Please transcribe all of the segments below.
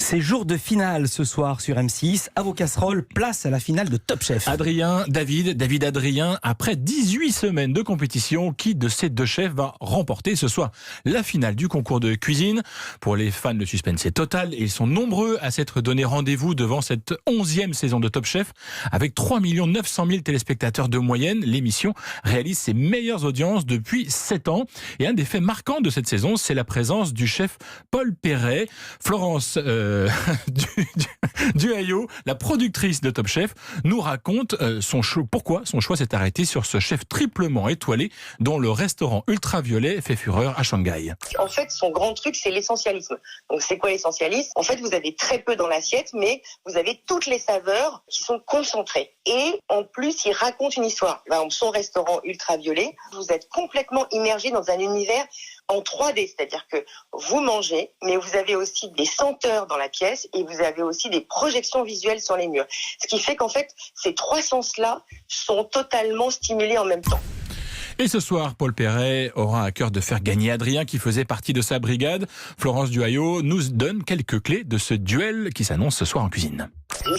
C'est jour de finale ce soir sur M6. À vos casseroles, place à la finale de Top Chef. David Adrien, après 18 semaines de compétition, qui de ces deux chefs va remporter ce soir la finale du concours de cuisine? Pour les fans, le suspense est total et ils sont nombreux à s'être donné rendez-vous devant cette 11e saison de Top Chef. Avec 3 900 000 téléspectateurs de moyenne, l'émission réalise ses meilleures audiences depuis 7 ans. Et un des faits marquants de cette saison, c'est la présence du chef Paul Perret. Florence Duhaillot, la productrice de Top Chef, nous raconte pourquoi son choix s'est arrêté sur ce chef triplement étoilé dont le restaurant ultraviolet fait fureur à Shanghai. En fait, son grand truc, c'est l'essentialisme. Donc, c'est quoi l'essentialisme? En fait, vous avez très peu dans l'assiette, mais vous avez toutes les saveurs qui sont concentrées. Et en plus, il raconte une histoire. Par exemple, son restaurant ultraviolet, vous êtes complètement immergé dans un univers en 3D, c'est-à-dire que vous mangez, mais vous avez aussi des senteurs dans la pièce et vous avez aussi des projections visuelles sur les murs. Ce qui fait qu'en fait, ces trois sens-là sont totalement stimulés en même temps. Et ce soir, Paul Perret aura à cœur de faire gagner Adrien qui faisait partie de sa brigade. Florence Duhaillot nous donne quelques clés de ce duel qui s'annonce ce soir en cuisine.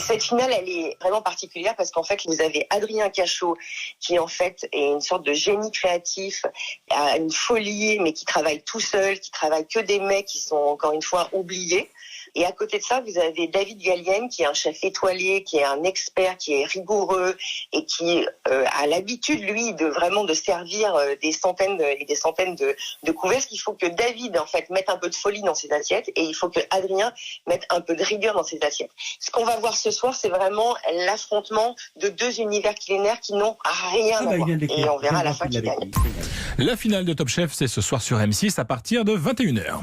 Cette finale, elle est vraiment particulière parce qu'en fait, vous avez Adrien Cachot qui, en fait, est une sorte de génie créatif, a une folie, mais qui travaille tout seul, qui travaille que des mecs qui sont, encore une fois, oubliés. Et à côté de ça, vous avez David Gallienne, qui est un chef étoilé, qui est un expert, qui est rigoureux et qui a l'habitude, lui, de servir des centaines et des centaines de couverts. Il faut que David, en fait, mette un peu de folie dans ses assiettes et il faut que Adrien mette un peu de rigueur dans ses assiettes. Ce qu'on va voir ce soir, c'est vraiment l'affrontement de deux univers culinaires qui n'ont rien à voir. Et on verra à la fin qui gagne. La finale de Top Chef, c'est ce soir sur M6 à partir de 21h.